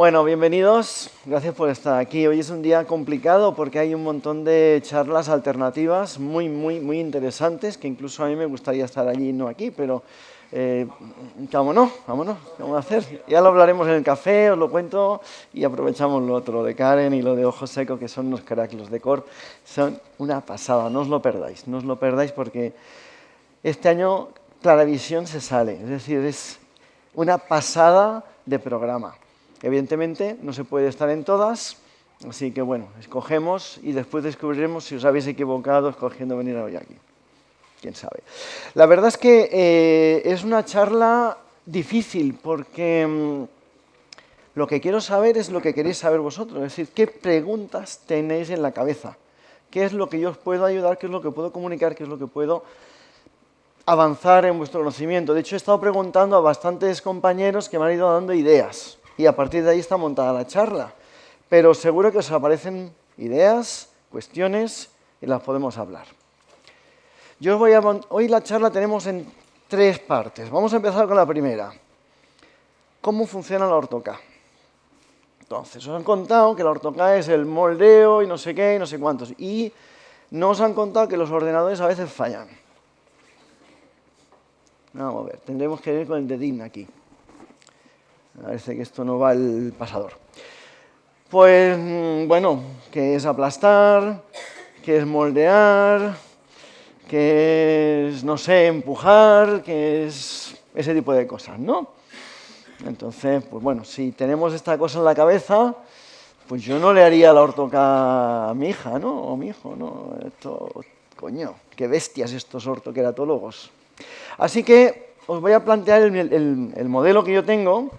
Bueno, bienvenidos. Gracias por estar aquí. Hoy es un día complicado porque hay un montón de charlas alternativas muy interesantes, que incluso a mí me gustaría estar allí y no aquí, pero vámonos, ¿qué vamos a hacer? Ya lo hablaremos en el café, os lo cuento y aprovechamos lo otro, lo de Karen y lo de Ojo Seco, que son unos cracks, los de Corp. Son una pasada, no os lo perdáis porque este año Claravisión se sale, es decir, es una pasada de programa. Evidentemente no se puede estar en todas, así que bueno, escogemos y después descubriremos si os habéis equivocado escogiendo venir hoy aquí. Quién sabe. La verdad es que es una charla difícil porque lo que quiero saber es lo que queréis saber vosotros, es decir, qué preguntas tenéis en la cabeza, qué es lo que yo os puedo ayudar, qué es lo que puedo comunicar, qué es lo que puedo avanzar en vuestro conocimiento. De hecho, he estado preguntando a bastantes compañeros que me han ido dando ideas y a partir de ahí está montada la charla. Pero seguro que os aparecen ideas, cuestiones y las podemos hablar. Hoy la charla tenemos en 3 partes. Vamos a empezar con la primera. ¿Cómo funciona la ortoCAD? Entonces, os han contado que la ortoCAD es el moldeo y no sé qué y no sé cuántos. Y no os han contado que los ordenadores a veces fallan. Vamos a ver, tendremos que ir con el dedín aquí. Parece que esto no va al pasador. Pues, bueno, ¿qué es aplastar? ¿Qué es moldear? ¿Qué es, no sé, empujar? ¿Qué es ese tipo de cosas, no? Entonces, pues bueno, si tenemos esta cosa en la cabeza, pues yo no le haría la ortoCAD a mi hija, ¿no? O mi hijo, ¿no? Esto, coño, qué bestias estos ortoqueratólogos. Así que os voy a plantear el modelo que yo tengo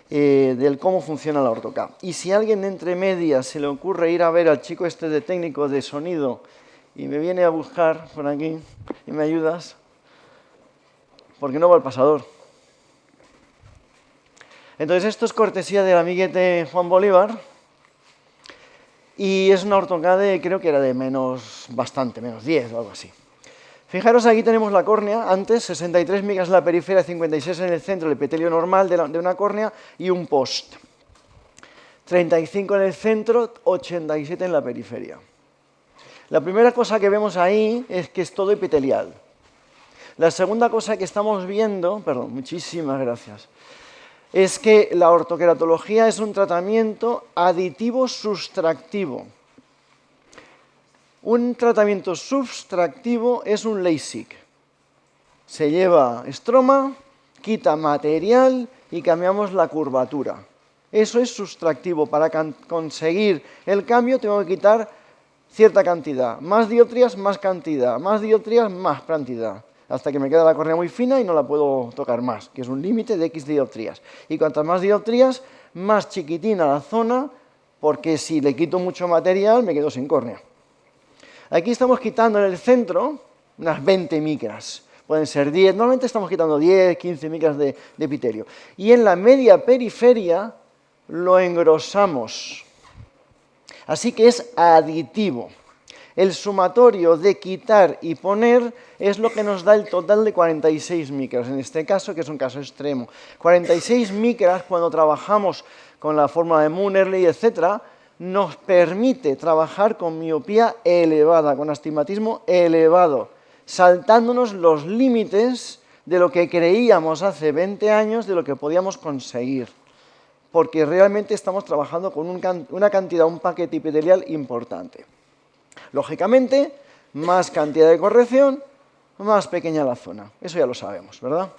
del cómo funciona la ortoCAD. Y si a alguien de entre medias se le ocurre ir a ver al chico este de técnico de sonido y me viene a buscar por aquí y me ayudas, porque no va al pasador. Entonces esto es cortesía del amiguete Juan Bolívar y es una ortoCAD de, creo que era de menos 10 o algo así. Fijaros, aquí tenemos la córnea, antes 63 micras en la periferia, 56 en el centro, el epitelio normal de una córnea y un post. 35 en el centro, 87 en la periferia. La primera cosa que vemos ahí es que es todo epitelial. La segunda cosa que estamos viendo, perdón, muchísimas gracias, es que la ortoqueratología es un tratamiento aditivo sustractivo. Un tratamiento subtractivo es un LASIK. Se lleva estroma, quita material y cambiamos la curvatura. Eso es sustractivo. Para conseguir el cambio tengo que quitar cierta cantidad. Más dioptrías, más cantidad. Más dioptrías, más cantidad. Hasta que me queda la córnea muy fina y no la puedo tocar más, que es un límite de X dioptrías. Y cuantas más dioptrías, más chiquitina la zona, porque si le quito mucho material me quedo sin córnea. Aquí estamos quitando en el centro unas 20 micras, pueden ser 10, normalmente estamos quitando 10, 15 micras de epitelio. Y en la media periferia lo engrosamos, así que es aditivo. El sumatorio de quitar y poner es lo que nos da el total de 46 micras, en este caso, que es un caso extremo. 46 micras, cuando trabajamos con la fórmula de Munerley, etc., nos permite trabajar con miopía elevada, con astigmatismo elevado, saltándonos los límites de lo que creíamos hace 20 años de lo que podíamos conseguir, porque realmente estamos trabajando con una cantidad, un paquete epitelial importante. Lógicamente, más cantidad de corrección, más pequeña la zona. Eso ya lo sabemos, ¿verdad?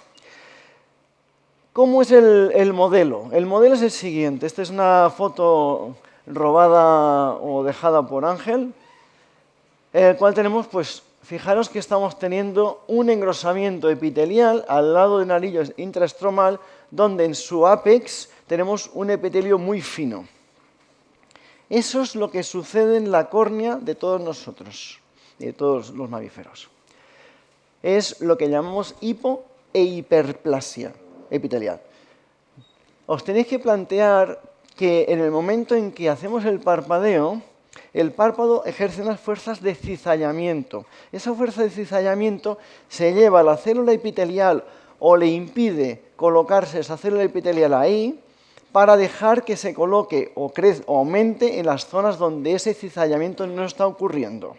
¿Cómo es el modelo? El modelo es el siguiente. Esta es una foto robada o dejada por Ángel, en el cual tenemos, pues, fijaros que estamos teniendo un engrosamiento epitelial al lado de un anillo intraestromal, donde en su ápex tenemos un epitelio muy fino. Eso es lo que sucede en la córnea de todos nosotros, de todos los mamíferos. Es lo que llamamos hipo e hiperplasia epitelial. Os tenéis que plantear que en el momento en que hacemos el parpadeo, el párpado ejerce unas fuerzas de cizallamiento. Esa fuerza de cizallamiento se lleva a la célula epitelial o le impide colocarse esa célula epitelial ahí, para dejar que se coloque o aumente en las zonas donde ese cizallamiento no está ocurriendo.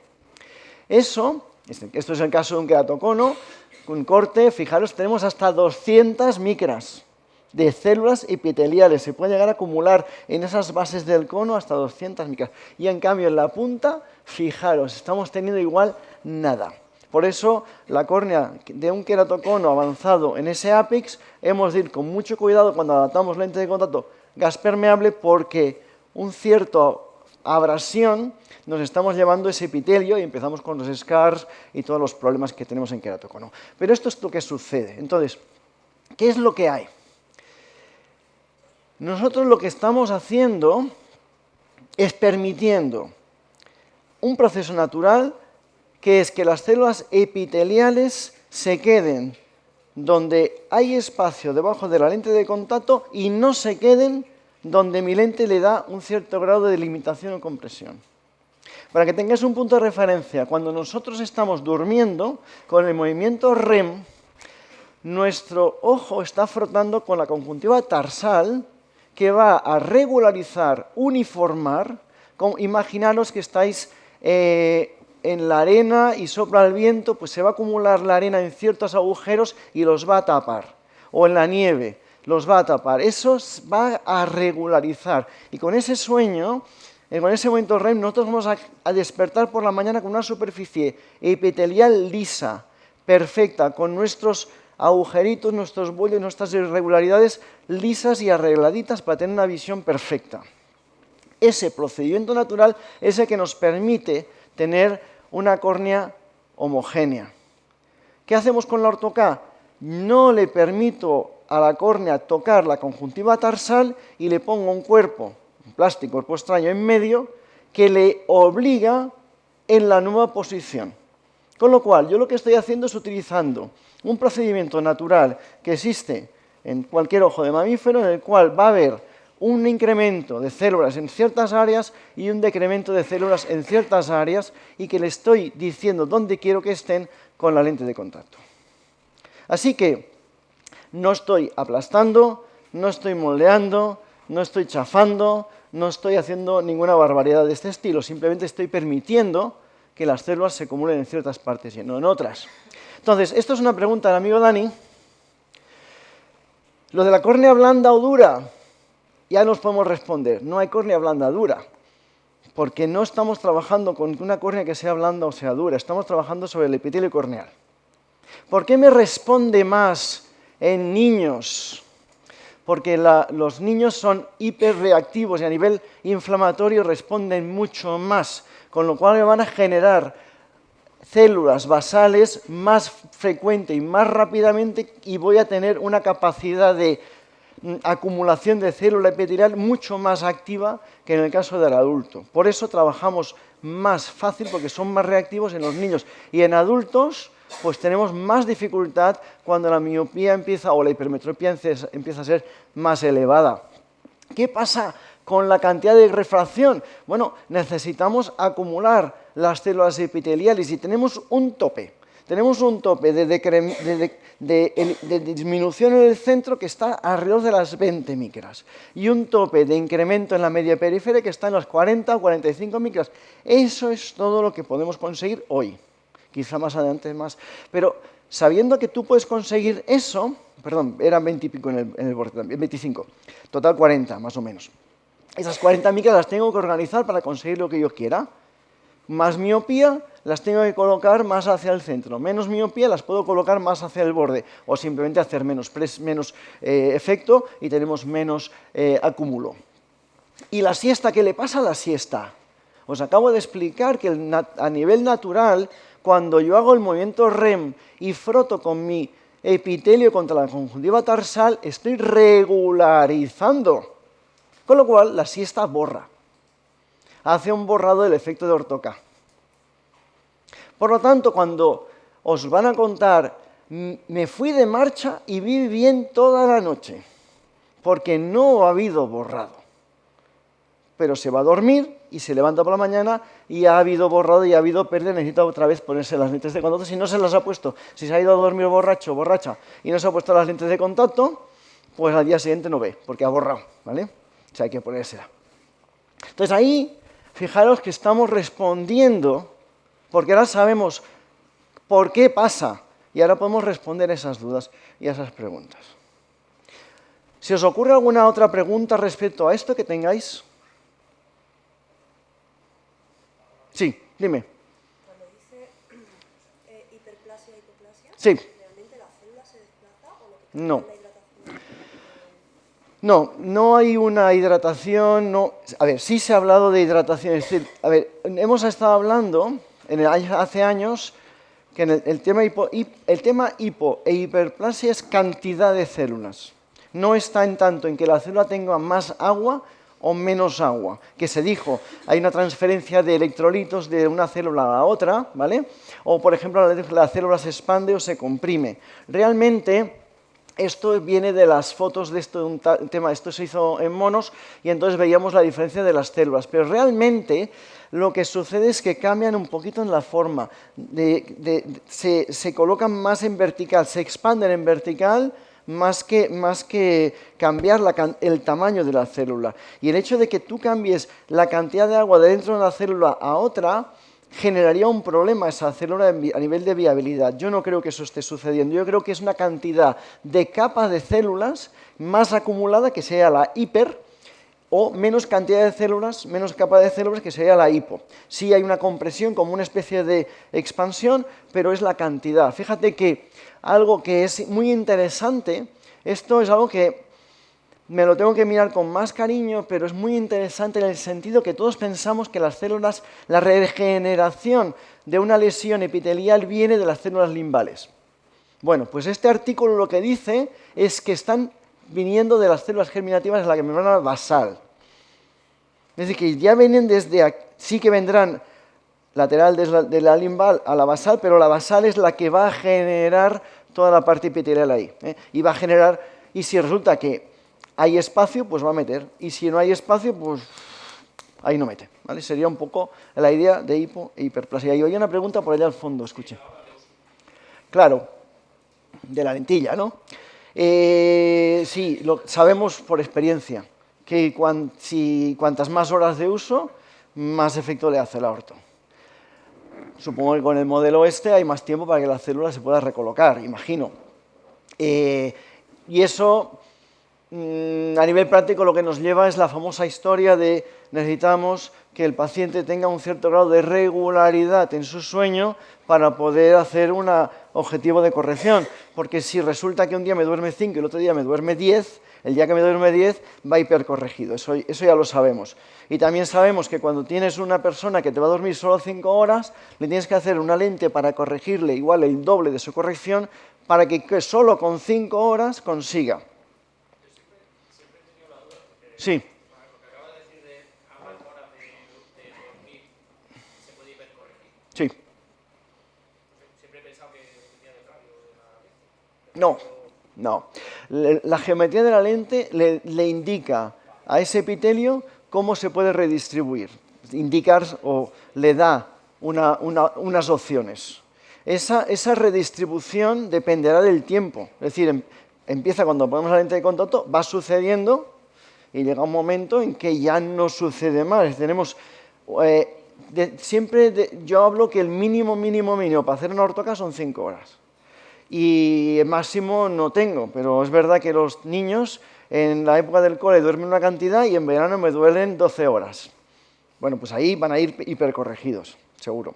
Esto es el caso de un queratocono, un corte, fijaros, tenemos hasta 200 micras de células epiteliales, se puede llegar a acumular en esas bases del cono hasta 200 micras. Y en cambio en la punta, fijaros, estamos teniendo igual nada. Por eso la córnea de un queratocono avanzado en ese ápex hemos de ir con mucho cuidado cuando adaptamos lente de contacto gas permeable porque un cierto abrasión nos estamos llevando ese epitelio y empezamos con los scars y todos los problemas que tenemos en queratocono. Pero esto es lo que sucede. Entonces, ¿qué es lo que hay? Nosotros lo que estamos haciendo es permitiendo un proceso natural que es que las células epiteliales se queden donde hay espacio debajo de la lente de contacto y no se queden donde mi lente le da un cierto grado de limitación o compresión. Para que tengáis un punto de referencia, cuando nosotros estamos durmiendo, con el movimiento REM, nuestro ojo está frotando con la conjuntiva tarsal que va a regularizar, uniformar. Imaginaros que estáis en la arena y sopla el viento, pues se va a acumular la arena en ciertos agujeros y los va a tapar. O en la nieve, los va a tapar. Eso va a regularizar. Y con ese sueño, con ese momento REM, nosotros vamos a despertar por la mañana con una superficie epitelial lisa, perfecta, con nuestros agujeritos, nuestros bollos, nuestras irregularidades lisas y arregladitas para tener una visión perfecta. Ese procedimiento natural es el que nos permite tener una córnea homogénea. ¿Qué hacemos con la orto-K? No le permito a la córnea tocar la conjuntiva tarsal y le pongo un cuerpo, un plástico, cuerpo extraño en medio, que le obliga en la nueva posición. Con lo cual, yo lo que estoy haciendo es utilizando un procedimiento natural que existe en cualquier ojo de mamífero, en el cual va a haber un incremento de células en ciertas áreas y un decremento de células en ciertas áreas y que le estoy diciendo dónde quiero que estén con la lente de contacto. Así que no estoy aplastando, no estoy moldeando, no estoy chafando, no estoy haciendo ninguna barbaridad de este estilo, simplemente estoy permitiendo que las células se acumulen en ciertas partes y no en otras. Entonces, esto es una pregunta del amigo Dani. Lo de la córnea blanda o dura, ya nos podemos responder, no hay córnea blanda dura, porque no estamos trabajando con una córnea que sea blanda o sea dura, estamos trabajando sobre el epitelio corneal. ¿Por qué me responde más en niños? Porque los niños son hiperreactivos y a nivel inflamatorio responden mucho más, con lo cual me van a generar células basales más frecuente y más rápidamente y voy a tener una capacidad de acumulación de célula epitelial mucho más activa que en el caso del adulto. Por eso trabajamos más fácil porque son más reactivos en los niños. Y en adultos pues tenemos más dificultad cuando la miopía empieza o la hipermetropía empieza a ser más elevada. ¿Qué pasa con la cantidad de refracción? Bueno, necesitamos acumular las células epiteliales y tenemos un tope. Tenemos un tope de disminución en el centro que está alrededor de las 20 micras y un tope de incremento en la media periférica que está en las 40 o 45 micras. Eso es todo lo que podemos conseguir hoy. Quizá más adelante más. Pero sabiendo que tú puedes conseguir eso, perdón, eran 20 y pico en el borde, 25, total 40 más o menos. Esas 40 micras las tengo que organizar para conseguir lo que yo quiera. Más miopía, las tengo que colocar más hacia el centro. Menos miopía, las puedo colocar más hacia el borde. O simplemente hacer menos efecto y tenemos menos acúmulo. ¿Y la siesta? ¿Qué le pasa a la siesta? Os acabo de explicar que a nivel natural, cuando yo hago el movimiento REM y froto con mi epitelio contra la conjuntiva tarsal, estoy regularizando. Con lo cual, la siesta borra. Hace un borrado del efecto de orto-K. Por lo tanto, cuando os van a contar, me fui de marcha y vi bien toda la noche, porque no ha habido borrado. Pero se va a dormir y se levanta por la mañana y ha habido borrado y ha habido pérdida, necesita otra vez ponerse las lentes de contacto si no se las ha puesto. Si se ha ido a dormir borracho o borracha y no se ha puesto las lentes de contacto, pues al día siguiente no ve, porque ha borrado, ¿vale? O sea, hay que ponérsela. Entonces ahí, fijaros que estamos respondiendo, porque ahora sabemos por qué pasa, y ahora podemos responder esas dudas y a esas preguntas. ¿Se os ocurre alguna otra pregunta respecto a esto que tengáis? Sí, dime. Cuando dice hiperplasia, hipoplasia, Sí. ¿realmente la célula se desplaza o lo que No. cambia es la hidratación? No, no hay una hidratación, no. A ver, sí se ha hablado de hidratación, es decir, a ver, hemos estado hablando hace años que el tema hipo e hiperplasia es cantidad de células. No está en tanto en que la célula tenga más agua o menos agua, que se dijo, hay una transferencia de electrolitos de una célula a la otra, ¿vale? O, por ejemplo, la célula se expande o se comprime. Realmente, esto viene de las fotos de esto se hizo en monos y entonces veíamos la diferencia de las células, pero realmente lo que sucede es que cambian un poquito en la forma, se colocan más en vertical, se expanden en vertical más que cambiar el tamaño de la célula. Y el hecho de que tú cambies la cantidad de agua de dentro de una célula a otra generaría un problema a esa célula a nivel de viabilidad. Yo no creo que eso esté sucediendo. Yo creo que es una cantidad de capas de células más acumulada que sea la hiper, o menos cantidad de células, menos capa de células que sería la hipo. Sí hay una compresión como una especie de expansión, pero es la cantidad. Fíjate que algo que es muy interesante, esto es algo que me lo tengo que mirar con más cariño, pero es muy interesante en el sentido que todos pensamos que las células, la regeneración de una lesión epitelial viene de las células limbales. Bueno, pues este artículo lo que dice es que están viniendo de las células germinativas de la membrana basal. Es decir, que ya vienen desde aquí, sí que vendrán lateral de la limbal a la basal, pero la basal es la que va a generar toda la parte epitelial ahí. Y va a generar, y si resulta que hay espacio, pues va a meter. Y si no hay espacio, pues ahí no mete. ¿Vale? Sería un poco la idea de hipo e hiperplasia. Y oye una pregunta por allá al fondo, escuche. Claro, de la lentilla, ¿no? Sí, lo sabemos por experiencia, que cuantas más horas de uso, más efecto le hace el orto. Supongo que con el modelo este hay más tiempo para que la célula se pueda recolocar, imagino. Y eso, a nivel práctico, lo que nos lleva es la famosa historia de necesitamos que el paciente tenga un cierto grado de regularidad en su sueño para poder hacer un objetivo de corrección. Porque si resulta que un día me duerme 5 y el otro día me duerme 10, el día que me duerme 10 va hipercorregido. Eso ya lo sabemos. Y también sabemos que cuando tienes una persona que te va a dormir solo 5 horas, le tienes que hacer una lente para corregirle igual el doble de su corrección para que solo con 5 horas consiga. Sí. Sí. Siempre he pensado que dependía del radio de la lente. No, no. La geometría de la lente le indica a ese epitelio cómo se puede redistribuir. Indicar o le da unas opciones. Esa redistribución dependerá del tiempo. Es decir, empieza cuando ponemos la lente de contacto, va sucediendo y llega un momento en que ya no sucede más. Tenemos... yo hablo que el mínimo para hacer una ortoca son 5 horas. Y el máximo no tengo, pero es verdad que los niños en la época del cole duermen una cantidad y en verano me duelen 12 horas. Bueno, pues ahí van a ir hipercorregidos, seguro.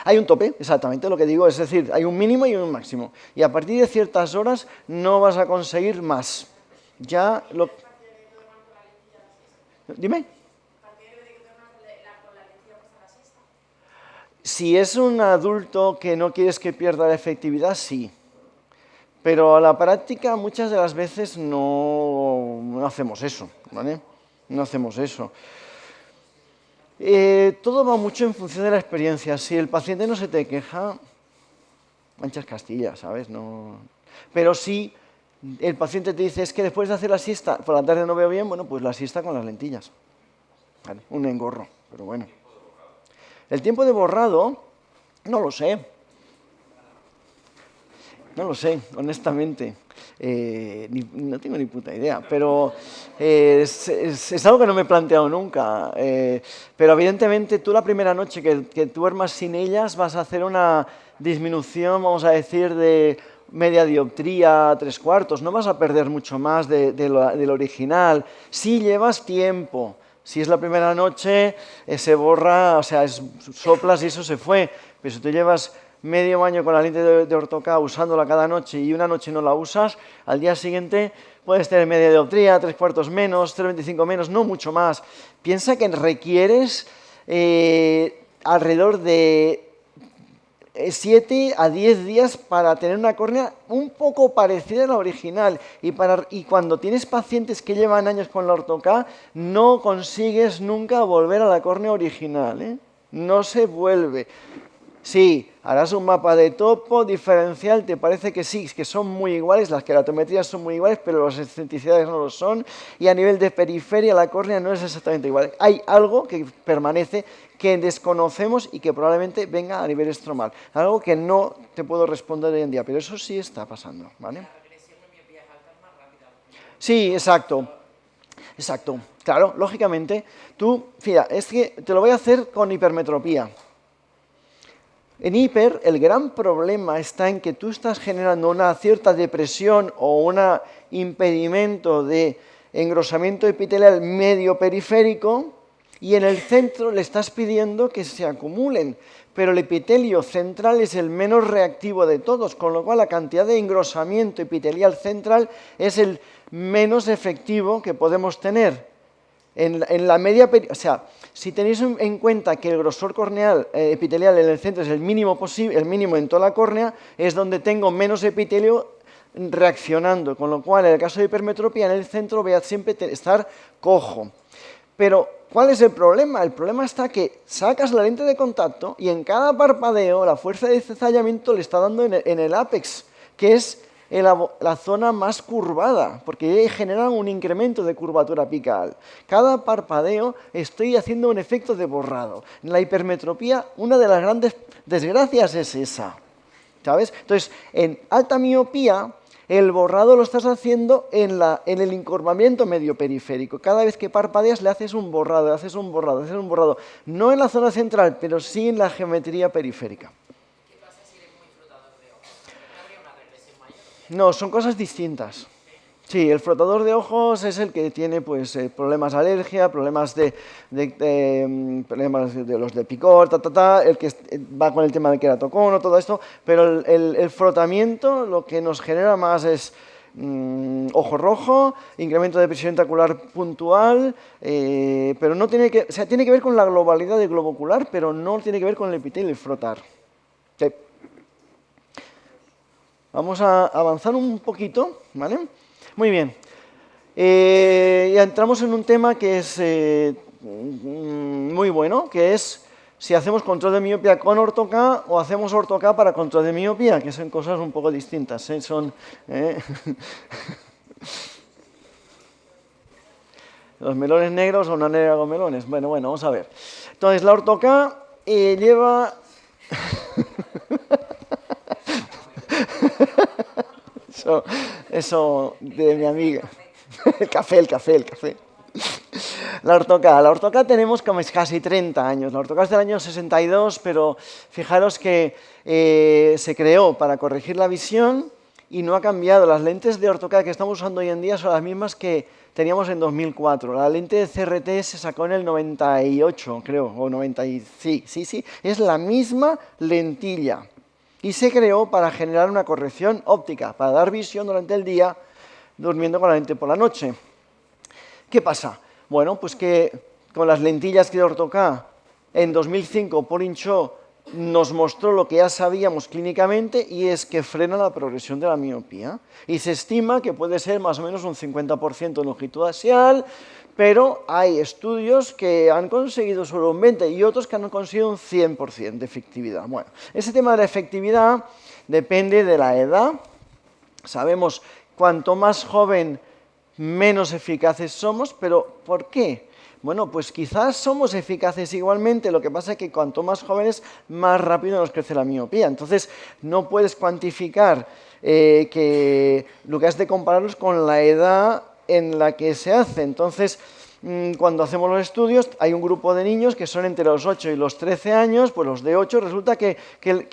Hay un tope, exactamente lo que digo, es decir, hay un mínimo y un máximo. Y a partir de ciertas horas no vas a conseguir más. Ya lo... Dime. Si es un adulto que no quieres que pierda la efectividad, sí. Pero a la práctica muchas de las veces no hacemos eso, ¿vale? No hacemos eso. Todo va mucho en función de la experiencia. Si el paciente no se te queja, manchas Castilla, ¿sabes? No... Pero si el paciente te dice, es que después de hacer la siesta, por la tarde no veo bien, bueno, pues la siesta con las lentillas. ¿Vale? Un engorro, pero bueno. El tiempo de borrado, no lo sé. No lo sé, honestamente. No tengo ni puta idea, pero es algo que no me he planteado nunca. Pero evidentemente tú la primera noche que duermas sin ellas vas a hacer una disminución, vamos a decir, de media dioptría, 3/4, no vas a perder mucho más de lo original. Si llevas tiempo, si es la primera noche, se borra, o sea, soplas y eso se fue. Pero si tú llevas medio año con la lente de orto-K usándola cada noche y una noche no la usas, al día siguiente puedes tener media dioptría, 3/4 menos, 0,25 menos, no mucho más. Piensa que requieres alrededor de 7 a 10 días para tener una córnea un poco parecida a la original. Y cuando tienes pacientes que llevan años con la orto-K, no consigues nunca volver a la córnea original, ¿eh? No se vuelve. Sí, harás un mapa de topo diferencial, te parece que sí, que son muy iguales, las queratometrías son muy iguales, pero las excentricidades no lo son, y a nivel de periferia la córnea no es exactamente igual. Hay algo que permanece, que desconocemos y que probablemente venga a nivel estromal, algo que no te puedo responder hoy en día, pero eso sí está pasando, ¿vale? La regresión de miopías altas es más rápida. Sí, exacto. Exacto. Claro, lógicamente, tú, fíjate, es que te lo voy a hacer con hipermetropía. En hiper, el gran problema está en que tú estás generando una cierta depresión o un impedimento de engrosamiento epitelial medio periférico y en el centro le estás pidiendo que se acumulen, pero el epitelio central es el menos reactivo de todos, con lo cual la cantidad de engrosamiento epitelial central es el menos efectivo que podemos tener. En la media, o sea, si tenéis en cuenta que el grosor corneal epitelial en el centro es el mínimo posible, el mínimo en toda la córnea, es donde tengo menos epitelio reaccionando, con lo cual en el caso de hipermetropía en el centro voy a siempre estar cojo. Pero, ¿cuál es el problema? El problema está que sacas la lente de contacto y en cada parpadeo la fuerza de cizallamiento le está dando en el ápex, que es en la zona más curvada, porque generan un incremento de curvatura apical. Cada parpadeo estoy haciendo un efecto de borrado. En la hipermetropía, una de las grandes desgracias es esa, ¿sabes? Entonces, en alta miopía, el borrado lo estás haciendo en el encorvamiento medio periférico. Cada vez que parpadeas le haces un borrado, le haces un borrado, le haces un borrado. No en la zona central, pero sí en la geometría periférica. ¿Qué pasa si eres muy frotador de ojos? ¿No habría una regresión mayor? No, son cosas distintas. Sí, el frotador de ojos es el que tiene pues, problemas de alergia, problemas problemas de los de picor, el que va con el tema del queratocono, todo esto, pero el frotamiento lo que nos genera más es ojo rojo, incremento de presión intraocular puntual, pero no tiene que, o sea, tiene que ver con la globalidad del globo ocular, pero no tiene que ver con el epitelio y frotar. Sí. Vamos a avanzar un poquito, ¿vale? Muy bien. Ya entramos en un tema que es muy bueno, que es si hacemos control de miopía con orto-K o hacemos orto-K para control de miopía, que son cosas un poco distintas. Son los melones negros o una negra con melones. Bueno, vamos a ver. Entonces, la orto-K lleva... Eso de mi amiga. El café. La orto-K tenemos como casi 30 años. La orto-K es del año 62, pero fijaros que se creó para corregir la visión y no ha cambiado. Las lentes de orto-K que estamos usando hoy en día son las mismas que teníamos en 2004. La lente de CRT se sacó en el 98, creo, o 90. Sí, es la misma lentilla. Y se creó para generar una corrección óptica, para dar visión durante el día, durmiendo con la lente por la noche. ¿Qué pasa? Bueno, pues que con las lentillas de orto-K, en 2005, Pauline Cho nos mostró lo que ya sabíamos clínicamente y es que frena la progresión de la miopía. Y se estima que puede ser más o menos un 50% de longitud axial, pero hay estudios que han conseguido solo un 20% y otros que han conseguido un 100% de efectividad. Bueno, ese tema de la efectividad depende de la edad. Sabemos cuanto más joven, menos eficaces somos, pero ¿por qué? Bueno, pues quizás somos eficaces igualmente, lo que pasa es que cuanto más jóvenes, más rápido nos crece la miopía. Entonces, no puedes cuantificar que lo que has de compararlos con la edad en la que se hace. Entonces, cuando hacemos los estudios, hay un grupo de niños que son entre los 8 y los 13 años, pues los de 8 resulta que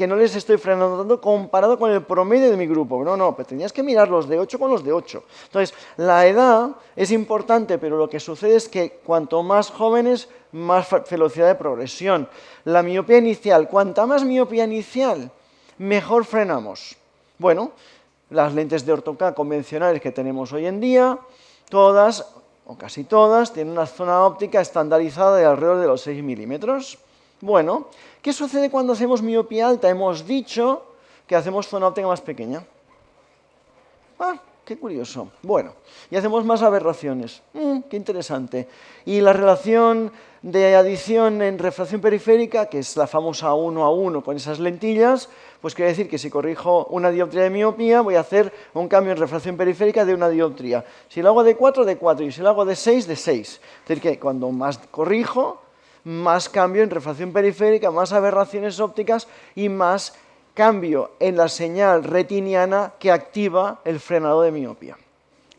no les estoy frenando tanto comparado con el promedio de mi grupo. No, pues tenías que mirar los de 8 con los de 8. Entonces, la edad es importante, pero lo que sucede es que cuanto más jóvenes, más velocidad de progresión. La miopía inicial, cuanta más miopía inicial, mejor frenamos. Bueno, las lentes de orto-K convencionales que tenemos hoy en día, todas o casi todas, tienen una zona óptica estandarizada de alrededor de los 6 milímetros. Bueno, ¿qué sucede cuando hacemos miopía alta? Hemos dicho que hacemos zona óptica más pequeña. Ah, qué curioso. Bueno, y hacemos más aberraciones. Qué interesante. Y la relación de adición en refracción periférica, que es la famosa 1:1 con esas lentillas, pues quiere decir que si corrijo una dioptría de miopía, voy a hacer un cambio en refracción periférica de una dioptría. Si lo hago de 4, de 4, y si lo hago de 6, de 6. Es decir, que cuando más corrijo, más cambio en refracción periférica, más aberraciones ópticas y más cambio en la señal retiniana que activa el frenado de miopía.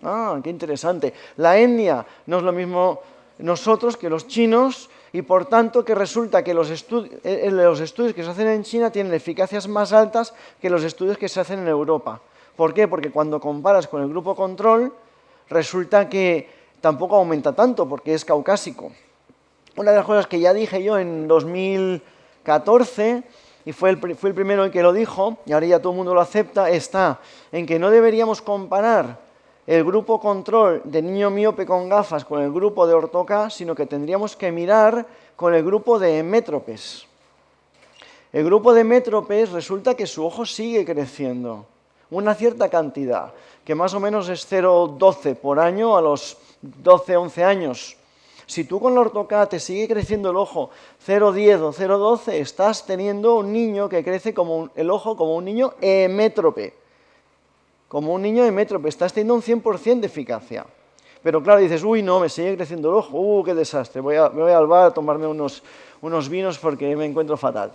Ah, qué interesante. La etnia no es lo mismo nosotros que los chinos, y por tanto que resulta que los estudios que se hacen en China tienen eficacias más altas que los estudios que se hacen en Europa. ¿Por qué? Porque cuando comparas con el grupo control, resulta que tampoco aumenta tanto, porque es caucásico. Una de las cosas que ya dije yo en 2014, y fue el primero el que lo dijo, y ahora ya todo el mundo lo acepta, está en que no deberíamos comparar el grupo control de niño miope con gafas con el grupo de orto-K, sino que tendríamos que mirar con el grupo de hémétropes. El grupo de hémétropes resulta que su ojo sigue creciendo, una cierta cantidad, que más o menos es 0,12 por año a los 12, 11 años. Si tú con la orto-K te sigue creciendo el ojo 0,10 o 0,12, estás teniendo un niño que crece el ojo como un niño hemétrope. Como un niño hemétrope, estás teniendo un 100% de eficacia. Pero claro, dices, uy, no, me sigue creciendo el ojo, qué desastre, me voy al bar a tomarme unos vinos porque me encuentro fatal.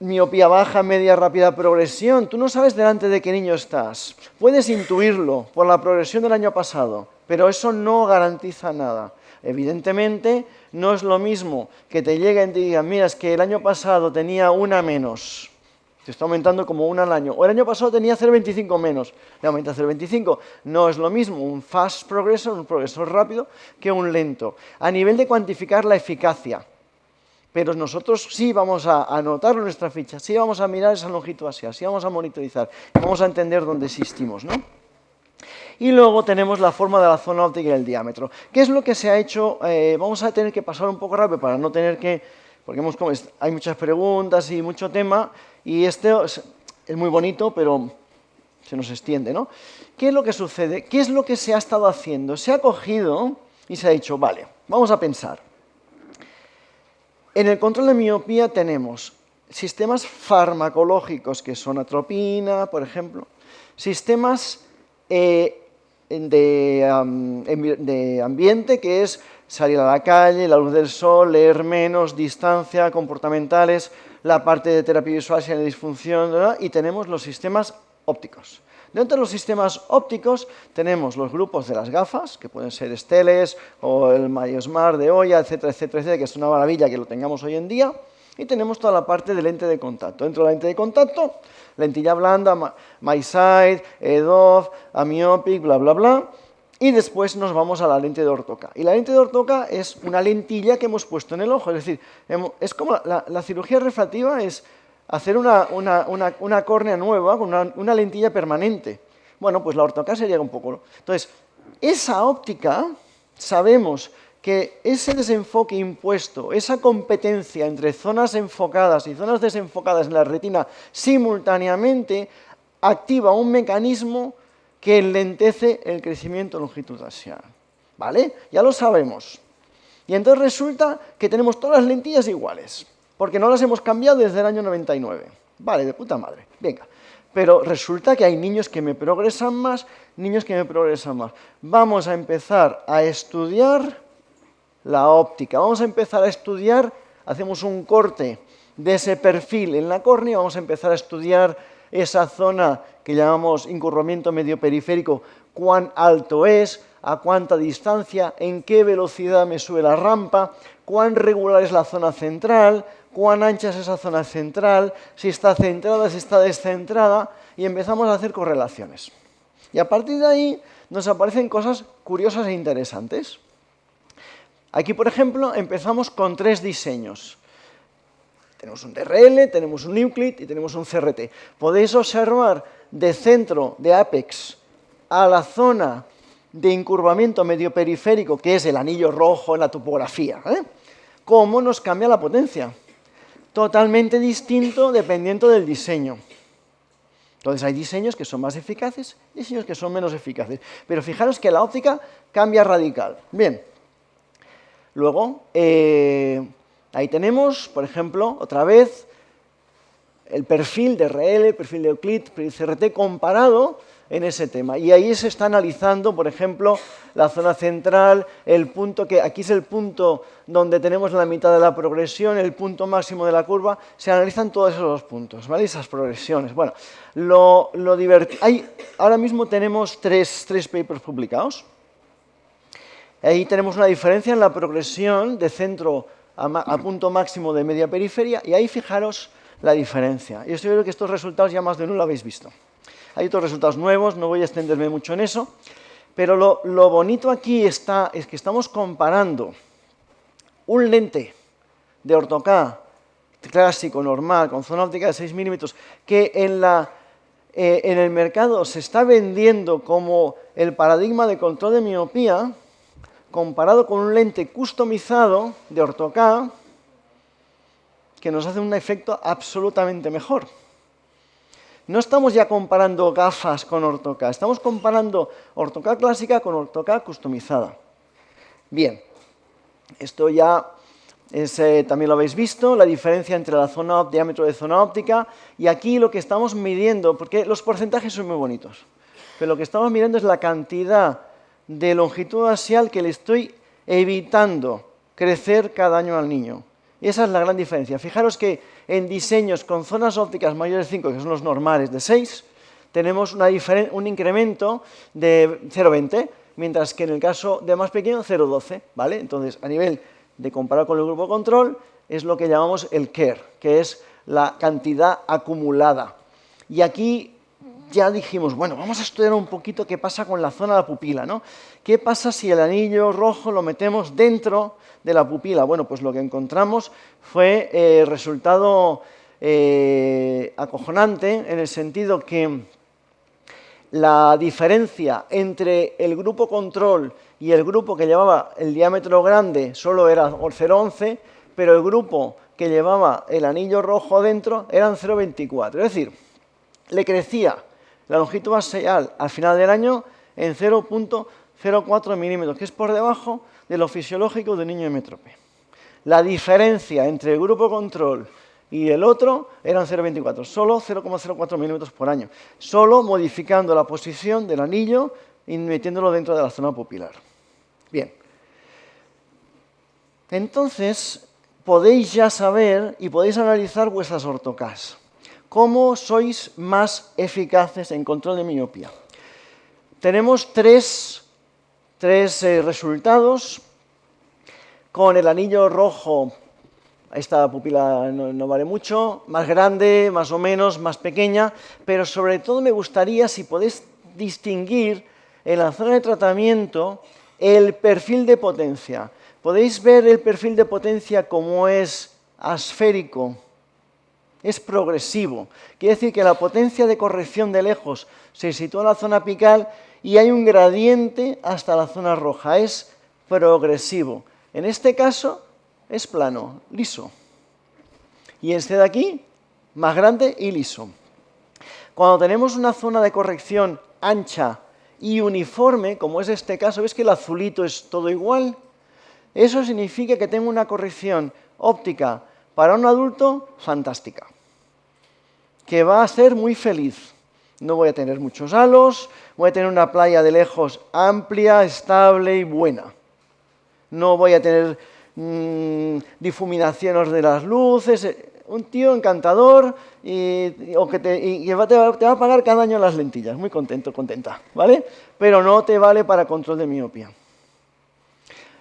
Miopía baja, media, rápida progresión. Tú no sabes delante de qué niño estás. Puedes intuirlo por la progresión del año pasado, pero eso no garantiza nada. Evidentemente, no es lo mismo que te lleguen y te digan, mira, es que el año pasado tenía una menos. Te está aumentando como una al año. O el año pasado tenía 0,25 menos, le aumenta 0,25. No es lo mismo un fast progressor, un progresor rápido, que un lento. A nivel de cuantificar la eficacia. Pero nosotros sí vamos a anotarlo en nuestra ficha, sí vamos a mirar esa longitud axial, sí vamos a monitorizar, vamos a entender dónde existimos, ¿no? Y luego tenemos la forma de la zona óptica y el diámetro. ¿Qué es lo que se ha hecho? Vamos a tener que pasar un poco rápido para no tener que... Porque hay muchas preguntas y mucho tema, y este es muy bonito, pero se nos extiende, ¿no? ¿Qué es lo que sucede? ¿Qué es lo que se ha estado haciendo? Se ha cogido y se ha dicho, vale, vamos a pensar. En el control de miopía tenemos sistemas farmacológicos, que son atropina, por ejemplo, sistemas de ambiente, que es salir a la calle, la luz del sol, leer menos, distancia, comportamentales, la parte de terapia visual si hay disfunción, ¿verdad? Y tenemos los sistemas ópticos. Dentro de los sistemas ópticos tenemos los grupos de las gafas, que pueden ser Esteles o el MySmart de Oya, etcétera, etcétera, etcétera, que es una maravilla que lo tengamos hoy en día. Y tenemos toda la parte de lente de contacto. Dentro de la lente de contacto, lentilla blanda, MySight, EDOF, Amyopic, bla, bla, bla. Y después nos vamos a la lente de orto-K. Y la lente de orto-K es una lentilla que hemos puesto en el ojo. Es decir, es como la cirugía refractiva es hacer una córnea nueva con una lentilla permanente. Bueno, pues la orto-K sería un poco... Entonces, esa óptica, sabemos que ese desenfoque impuesto, esa competencia entre zonas enfocadas y zonas desenfocadas en la retina simultáneamente, activa un mecanismo que enlentece el crecimiento longitudinal. ¿Vale? Ya lo sabemos. Y entonces resulta que tenemos todas las lentillas iguales, porque no las hemos cambiado desde el año 99. Vale, de puta madre. Venga. Pero resulta que hay niños que me progresan más, niños que me progresan más. Vamos a empezar a estudiar la óptica. Vamos a empezar a estudiar, hacemos un corte de ese perfil en la córnea, vamos a empezar a estudiar esa zona que llamamos incurvamiento medio periférico, cuán alto es, a cuánta distancia, en qué velocidad me sube la rampa, cuán regular es la zona central, cuán ancha es esa zona central, si está centrada, si está descentrada, y empezamos a hacer correlaciones. Y a partir de ahí nos aparecen cosas curiosas e interesantes. Aquí, por ejemplo, empezamos con 3 diseños. Tenemos un DRL, tenemos un Euclid y tenemos un CRT. Podéis observar de centro, de apex, a la zona de incurvamiento medio periférico, que es el anillo rojo en la topografía, cómo nos cambia la potencia. Totalmente distinto dependiendo del diseño. Entonces hay diseños que son más eficaces y diseños que son menos eficaces. Pero fijaros que la óptica cambia radical. Bien. Luego, ahí tenemos, por ejemplo, otra vez, el perfil de RL, el perfil de Euclid, el CRT comparado en ese tema. Y ahí se está analizando, por ejemplo, la zona central, el punto que aquí es el punto donde tenemos la mitad de la progresión, el punto máximo de la curva, se analizan todos esos puntos, ¿vale? Esas progresiones. Bueno, ahora mismo tenemos tres papers publicados. Ahí tenemos una diferencia en la progresión de centro a punto máximo de media periferia, y ahí fijaros la diferencia. Yo creo que estos resultados ya más de uno lo habéis visto. Hay otros resultados nuevos, no voy a extenderme mucho en eso, pero lo bonito aquí es que estamos comparando un lente de orto-K clásico, normal, con zona óptica de 6 milímetros, que en el mercado se está vendiendo como el paradigma de control de miopía, comparado con un lente customizado de orto-K, que nos hace un efecto absolutamente mejor. No estamos ya comparando gafas con orto-K, estamos comparando orto-K clásica con orto-K customizada. Bien, esto ya también lo habéis visto, la diferencia entre diámetro de zona óptica, y aquí lo que estamos midiendo, porque los porcentajes son muy bonitos, pero lo que estamos midiendo es la cantidad de longitud axial que le estoy evitando crecer cada año al niño. Y esa es la gran diferencia. Fijaros que en diseños con zonas ópticas mayores de 5, que son los normales de 6, tenemos un incremento de 0,20, mientras que en el caso de más pequeño, 0,12, ¿vale? Entonces, a nivel de comparar con el grupo control, es lo que llamamos el KER, que es la cantidad acumulada. Y aquí ya dijimos, bueno, vamos a estudiar un poquito qué pasa con la zona de la pupila, ¿no? ¿Qué pasa si el anillo rojo lo metemos dentro de la pupila? Bueno, pues lo que encontramos fue resultado acojonante, en el sentido que la diferencia entre el grupo control y el grupo que llevaba el diámetro grande solo era 0,11, pero el grupo que llevaba el anillo rojo dentro eran 0,24. Es decir, le crecía la longitud axial al final del año en 0,04 milímetros, que es por debajo de lo fisiológico de un niño hemétrope. La diferencia entre el grupo control y el otro eran 0,24, solo 0,04 milímetros por año, solo modificando la posición del anillo y metiéndolo dentro de la zona pupilar. Bien. Entonces, podéis ya saber y podéis analizar vuestras orto-Ks. ¿Cómo sois más eficaces en control de miopía? Tenemos tres resultados. Con el anillo rojo, esta pupila no vale mucho, más grande, más o menos, más pequeña, pero sobre todo me gustaría si podéis distinguir en la zona de tratamiento el perfil de potencia. Podéis ver el perfil de potencia como es asférico, es progresivo. Quiere decir que la potencia de corrección de lejos se sitúa en la zona apical y hay un gradiente hasta la zona roja, es progresivo. En este caso es plano, liso. Y este de aquí, más grande y liso. Cuando tenemos una zona de corrección ancha y uniforme, como es este caso, ¿ves que el azulito es todo igual? Eso significa que tengo una corrección óptica para un adulto fantástica, que va a ser muy feliz. No voy a tener muchos halos, voy a tener una playa de lejos amplia, estable y buena. no voy a tener difuminaciones de las luces. Un tío encantador y que te va a pagar cada año las lentillas. Muy contento, contenta, ¿vale? Pero no te vale para control de miopía.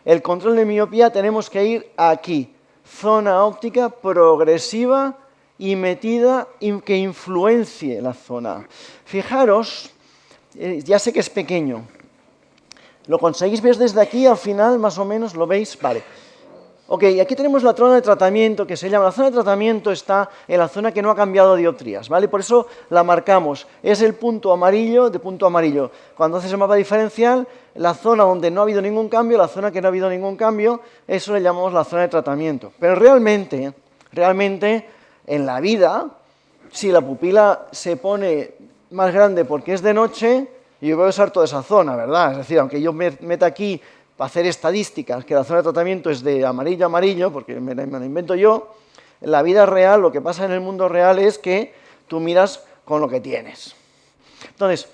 El control de miopía tenemos que ir aquí. Zona óptica progresiva y metida que influencie la zona. Fijaros, ya sé que es pequeño. ¿Lo conseguís ver desde aquí al final, más o menos? ¿Lo veis? Vale. Ok, aquí tenemos la zona de tratamiento, que se llama, la zona de tratamiento está en la zona que no ha cambiado dioptrías, ¿vale? Por eso la marcamos, es el punto amarillo de punto amarillo. Cuando haces el mapa diferencial, la zona donde no ha habido ningún cambio, la zona que no ha habido ningún cambio, eso le llamamos la zona de tratamiento. Pero realmente, en la vida, si la pupila se pone más grande porque es de noche, yo voy a usar toda esa zona, ¿verdad? Es decir, aunque yo me meta aquí para hacer estadísticas, que la zona de tratamiento es de amarillo a amarillo, porque me lo invento yo, en la vida real, lo que pasa en el mundo real es que tú miras con lo que tienes. Entonces,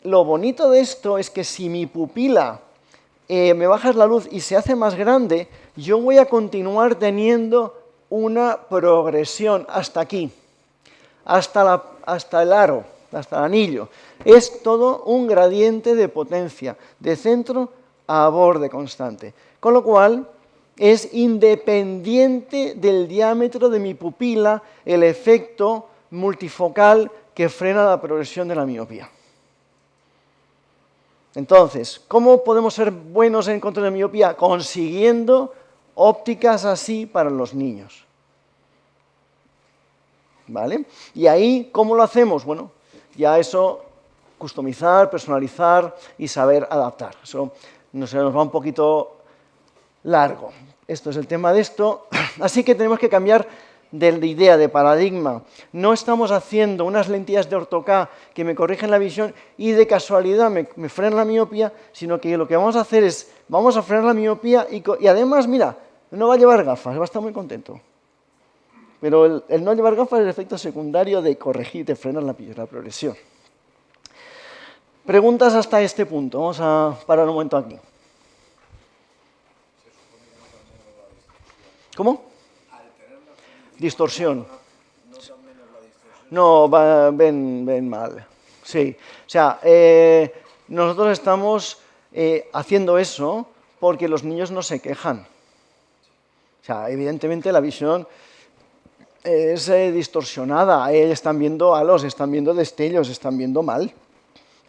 lo bonito de esto es que si mi pupila me bajas la luz y se hace más grande, yo voy a continuar teniendo una progresión hasta aquí, hasta el aro, hasta el anillo. Es todo un gradiente de potencia, de centro a borde constante. Con lo cual, es independiente del diámetro de mi pupila el efecto multifocal que frena la progresión de la miopía. Entonces, ¿cómo podemos ser buenos en control de miopía? Consiguiendo ópticas así para los niños. ¿Vale? Y ahí, ¿cómo lo hacemos? Bueno, ya eso, customizar, personalizar y saber adaptar. Eso se nos va un poquito largo. Esto es el tema de esto. Así que tenemos que cambiar de idea, de paradigma. No estamos haciendo unas lentillas de orto K que me corrigen la visión y de casualidad me frenan la miopía, sino que lo que vamos a hacer es, vamos a frenar la miopía y además, mira, no va a llevar gafas, va a estar muy contento. Pero el no llevar gafas es el efecto secundario de corregir, de frenar la progresión. Preguntas hasta este punto. Vamos a parar un momento aquí. ¿Cómo? Distorsión. No, ven mal. Sí. O sea, nosotros estamos haciendo eso porque los niños no se quejan. O sea, evidentemente la visión es distorsionada. Están viendo halos, están viendo destellos, están viendo mal.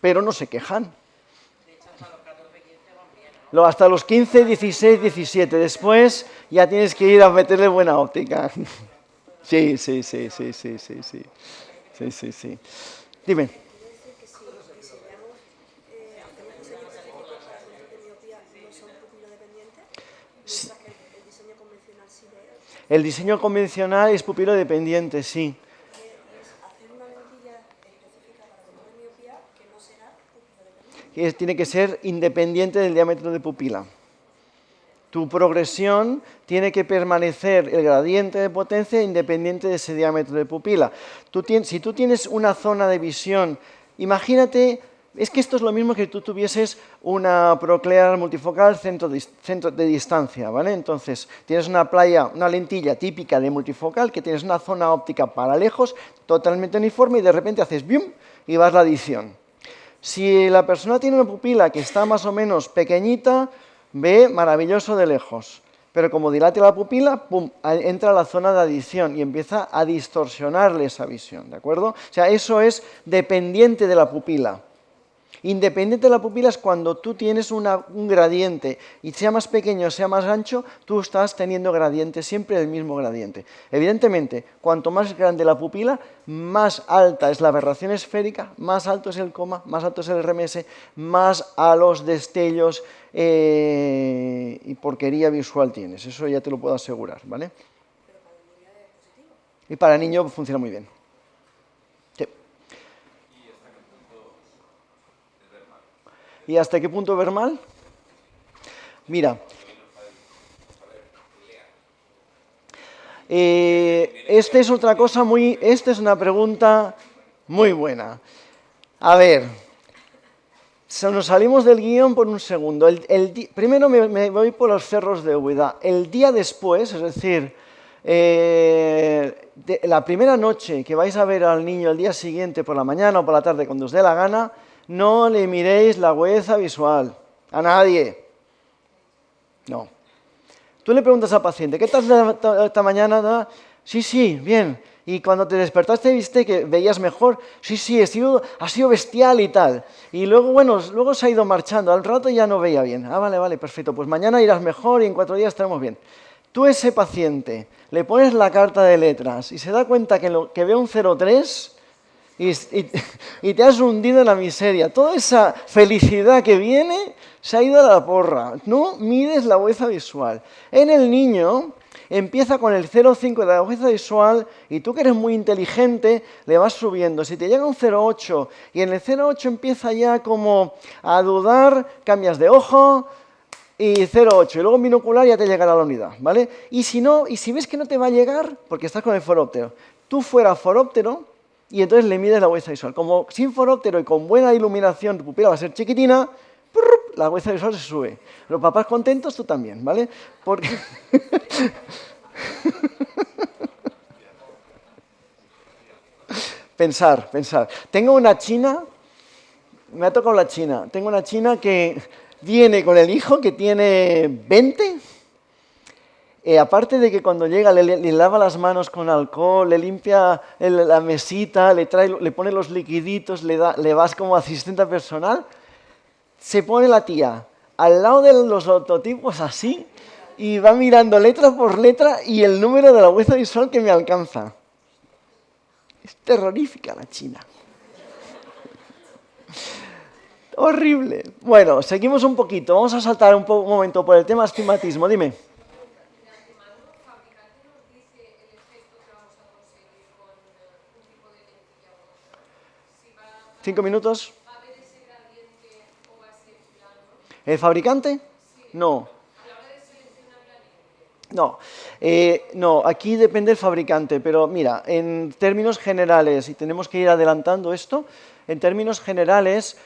Pero no se quejan. De hecho, hasta los 14, 15 van bien, ¿no? Hasta los 15, 16, 17. Después ya tienes que ir a meterle buena óptica. Sí. Sí. Dime. Quiere decir que si diseñamos, hacemos diseños específicos para control de miopía, no son pupilodependientes, mientras que el diseño convencional sí lo es. El diseño convencional es pupilodependiente, sí. Es hacer una lentilla específica para control de miopía que no será pupilodependiente. Tiene que ser independiente del diámetro de pupila. Tu progresión tiene que permanecer el gradiente de potencia independiente de ese diámetro de pupila. Si tú tienes una zona de visión, imagínate, es que esto es lo mismo que tú tuvieses una proclear multifocal centro de distancia, ¿vale? Entonces, tienes una lentilla típica de multifocal que tienes una zona óptica para lejos, totalmente uniforme, y de repente haces ¡bium! Y vas la adición. Si la persona tiene una pupila que está más o menos pequeñita, ve maravilloso de lejos, pero como dilate la pupila, ¡pum!, entra la zona de adición y empieza a distorsionarle esa visión, ¿de acuerdo? O sea, eso es dependiente de la pupila. Independiente de la pupila es cuando tú tienes un gradiente, y sea más pequeño o sea más ancho, tú estás teniendo gradiente, siempre el mismo gradiente. Evidentemente, cuanto más grande la pupila, más alta es la aberración esférica, más alto es el coma, más alto es el RMS, más a los destellos y porquería visual tienes. Eso ya te lo puedo asegurar, ¿vale? Pero para el niño es positivo. Y para el niño funciona muy bien. Sí. ¿Y hasta qué punto ver mal? Mira, esta es otra cosa esta es una pregunta muy buena. A ver, Nos salimos del guión por un segundo. Primero me voy por los cerros de Úbeda. El día después, es decir, la primera noche que vais a ver al niño el día siguiente, por la mañana o por la tarde, cuando os dé la gana, no le miréis la agudeza visual a nadie. No. Tú le preguntas al paciente, ¿qué tal esta mañana? Sí, bien. Y cuando te despertaste, ¿viste que veías mejor? Sí, ha sido bestial y tal. Y luego, luego se ha ido marchando. Al rato ya no veía bien. Vale, perfecto. Pues mañana irás mejor y en 4 días estaremos bien. Tú a ese paciente le pones la carta de letras y se da cuenta que ve un 0,3 y te has hundido en la miseria. Toda esa felicidad que viene se ha ido a la porra. No mides la agudeza visual. En el niño empieza con el 0,5 de la agudeza visual y tú que eres muy inteligente le vas subiendo. Si te llega un 0,8 y en el 0,8 empieza ya como a dudar, cambias de ojo y 0,8 y luego en binocular ya te llegará la unidad, ¿vale? Y si ves que no te va a llegar, porque estás con el foróptero, tú fuera foróptero y entonces le mides la agudeza visual. Como sin foróptero y con buena iluminación tu pupila va a ser chiquitina, la agudeza visual se sube. Los papás contentos, tú también, ¿vale? Porque Pensar. Tengo una china, me ha tocado la china, tengo una china que viene con el hijo que tiene 20, aparte de que cuando llega le lava las manos con alcohol, le limpia la mesita, le pone los liquiditos, le vas como asistente personal, se pone la tía al lado de los lototipos así y va mirando letra por letra y el número de la agudeza visual que me alcanza. Es terrorífica la china. Horrible. Bueno, seguimos un poquito. Vamos a saltar un momento por el tema astigmatismo. Dime. 5 minutos. ¿El fabricante? No. No, aquí depende del fabricante, pero mira, en términos generales, y tenemos que ir adelantando esto, en términos generales,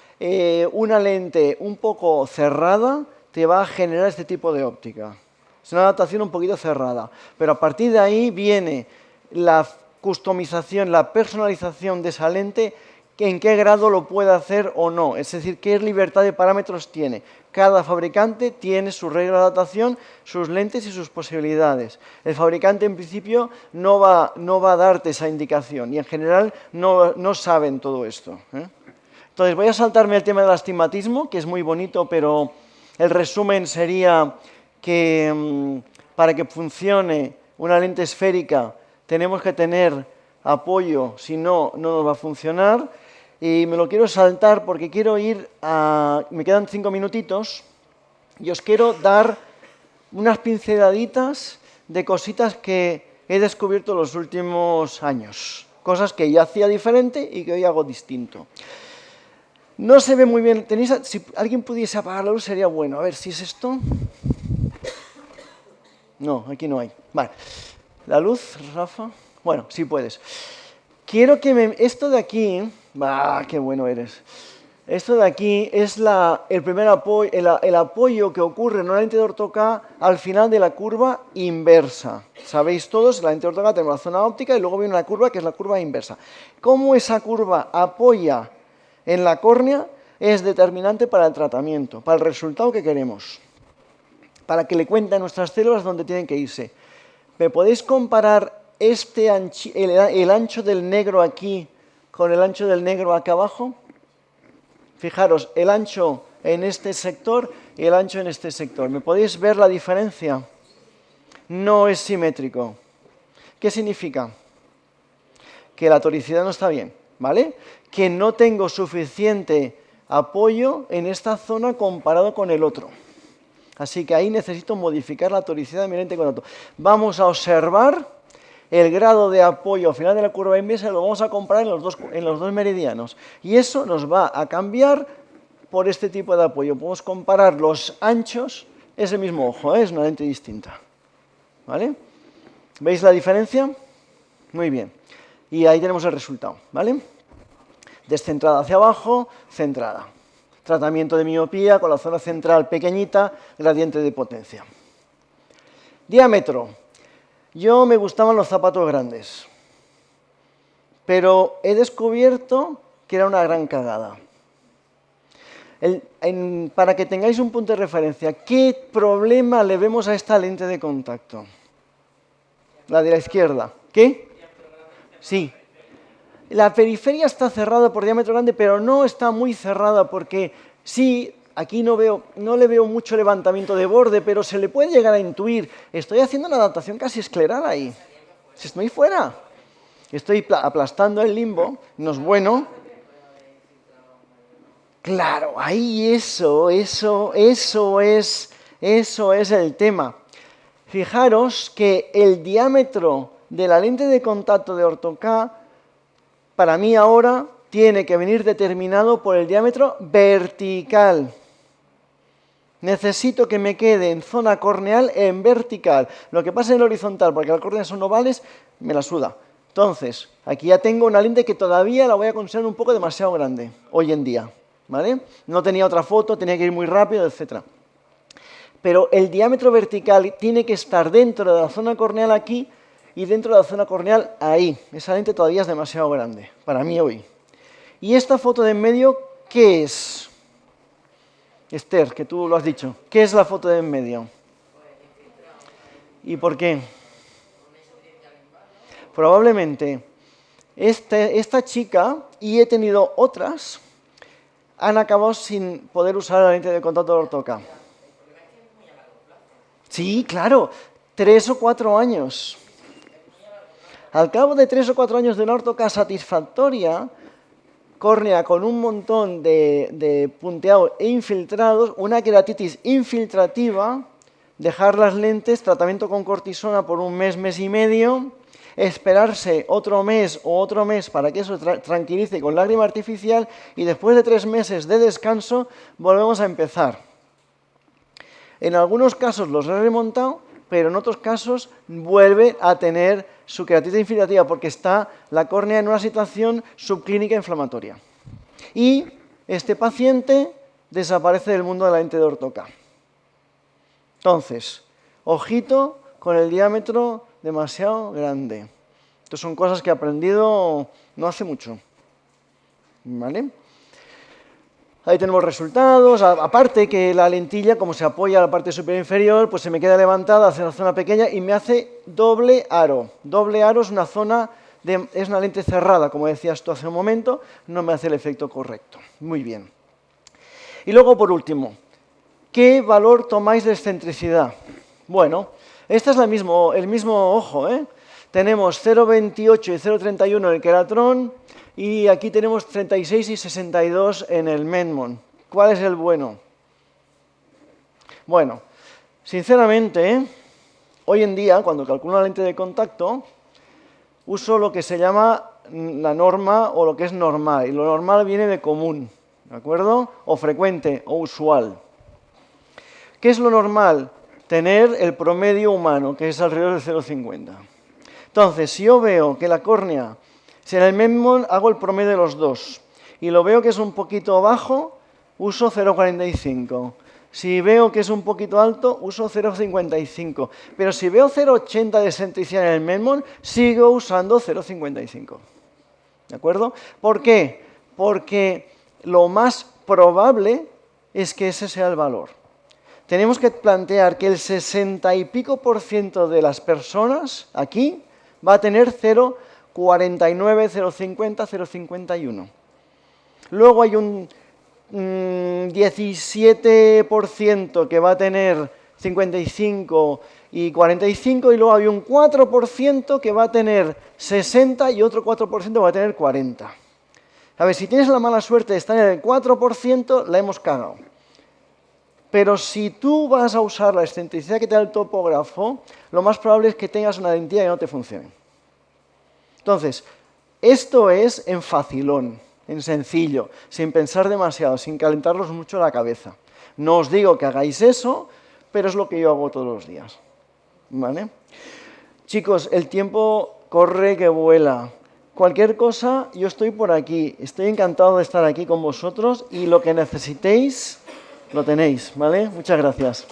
una lente un poco cerrada te va a generar este tipo de óptica. Es una adaptación un poquito cerrada, pero a partir de ahí viene la customización, la personalización de esa lente, en qué grado lo puede hacer o no, es decir, qué libertad de parámetros tiene. Cada fabricante tiene su regla de adaptación, sus lentes y sus posibilidades. El fabricante, en principio, no va a darte esa indicación y, en general, no saben todo esto. Entonces, voy a saltarme el tema del astigmatismo, que es muy bonito, pero el resumen sería que para que funcione una lente esférica tenemos que tener apoyo, si no, no nos va a funcionar. Y me lo quiero saltar porque quiero ir a... Me quedan 5 minutitos y os quiero dar unas pinceladitas de cositas que he descubierto los últimos años. Cosas que yo hacía diferente y que hoy hago distinto. No se ve muy bien. Si alguien pudiese apagar la luz sería bueno. A ver, ¿si es esto? No, aquí no hay. Vale. ¿La luz, Rafa? Bueno, sí puedes. Quiero que esto de aquí... ¡qué bueno eres! Esto de aquí es el primer apoyo, el apoyo que ocurre en una lente de orto-K al final de la curva inversa. Sabéis todos, en la lente de orto-K tenemos la zona óptica y luego viene una curva que es la curva inversa. Cómo esa curva apoya en la córnea es determinante para el tratamiento, para el resultado que queremos, para que le cuente a nuestras células dónde tienen que irse. ¿Me podéis comparar el ancho del negro aquí con el ancho del negro acá abajo? Fijaros, el ancho en este sector y el ancho en este sector. ¿Me podéis ver la diferencia? No es simétrico. ¿Qué significa? Que la toricidad no está bien, ¿vale? Que no tengo suficiente apoyo en esta zona comparado con el otro. Así que ahí necesito modificar la toricidad de mi lente con otro. Vamos a observar el grado de apoyo al final de la curva inversa, lo vamos a comparar en los dos meridianos. Y eso nos va a cambiar por este tipo de apoyo. Podemos comparar los anchos, es el mismo ojo, es una lente distinta. ¿Vale? ¿Veis la diferencia? Muy bien. Y ahí tenemos el resultado, ¿vale? Descentrada hacia abajo, centrada. Tratamiento de miopía con la zona central pequeñita, gradiente de potencia. Diámetro. Yo me gustaban los zapatos grandes, pero he descubierto que era una gran cagada. Para que tengáis un punto de referencia, ¿qué problema le vemos a esta lente de contacto? La de la izquierda. ¿Qué? Sí. La periferia está cerrada por diámetro grande, pero no está muy cerrada porque sí, aquí no le veo mucho levantamiento de borde, pero se le puede llegar a intuir. Estoy haciendo una adaptación casi escleral ahí. Estoy fuera. Estoy aplastando el limbo, no es bueno. Claro, ahí eso es el tema. Fijaros que el diámetro de la lente de contacto de Orto-K, para mí ahora, tiene que venir determinado por el diámetro vertical. Necesito que me quede en zona corneal en vertical. Lo que pasa en horizontal, porque las córneas son ovales, me la suda. Entonces, aquí ya tengo una lente que todavía la voy a considerar un poco demasiado grande, hoy en día. ¿Vale? No tenía otra foto, tenía que ir muy rápido, etc. Pero el diámetro vertical tiene que estar dentro de la zona corneal aquí y dentro de la zona corneal ahí. Esa lente todavía es demasiado grande, para mí hoy. ¿Y esta foto de en medio qué es? Esther, que tú lo has dicho. ¿Qué es la foto de en medio? ¿Y por qué? Probablemente esta chica, y he tenido otras, han acabado sin poder usar la lente de contacto de Orto-K. Sí, claro, 3 o 4 años. Al cabo de 3 o 4 años de una Orto-K satisfactoria, córnea con un montón de punteado e infiltrados, una queratitis infiltrativa, dejar las lentes, tratamiento con cortisona por un mes, mes y medio, esperarse otro mes o otro mes para que eso tranquilice con lágrima artificial y después de 3 meses de descanso volvemos a empezar. En algunos casos los he remontado, pero en otros casos vuelve a tener su queratitis infiltrativa porque está la córnea en una situación subclínica inflamatoria. Y este paciente desaparece del mundo de la lente de Orto-K. Entonces, ojito con el diámetro demasiado grande. Estas son cosas que he aprendido no hace mucho. ¿Vale? Ahí tenemos resultados. Aparte que la lentilla, como se apoya a la parte superior e inferior, pues se me queda levantada hacia la zona pequeña y me hace doble aro. Doble aro es una zona, es una lente cerrada, como decías tú hace un momento, no me hace el efecto correcto. Muy bien. Y luego, por último, ¿qué valor tomáis de excentricidad? Bueno, este es el mismo ojo, ¿eh? Tenemos 0,28 y 0,31 en el queratrón y aquí tenemos 36 y 62 en el Medmon. ¿Cuál es el bueno? Bueno, sinceramente, hoy en día, cuando calculo una lente de contacto, uso lo que se llama la norma o lo que es normal. Y lo normal viene de común, ¿de acuerdo? O frecuente o usual. ¿Qué es lo normal? Tener el promedio humano, que es alrededor de 0,50. Entonces, si yo veo que la córnea, si en el Medmon hago el promedio de los dos, y lo veo que es un poquito bajo, uso 0,45. Si veo que es un poquito alto, uso 0,55. Pero si veo 0,80 de excentricidad en el Medmon, sigo usando 0,55. ¿De acuerdo? ¿Por qué? Porque lo más probable es que ese sea el valor. Tenemos que plantear que el 60 y pico % de las personas aquí va a tener 0,49, 0,50, 0,51. Luego hay un 17% que va a tener 55 y 45 y luego hay un 4% que va a tener 60 y otro 4% va a tener 40. A ver, si tienes la mala suerte de estar en el 4%, la hemos cagado. Pero si tú vas a usar la excentricidad que te da el topógrafo, lo más probable es que tengas una lentilla que no te funcione. Entonces, esto es en facilón, en sencillo, sin pensar demasiado, sin calentarlos mucho la cabeza. No os digo que hagáis eso, pero es lo que yo hago todos los días. ¿Vale? Chicos, el tiempo corre que vuela. Cualquier cosa, yo estoy por aquí. Estoy encantado de estar aquí con vosotros y lo que necesitéis, lo tenéis, ¿vale? Muchas gracias.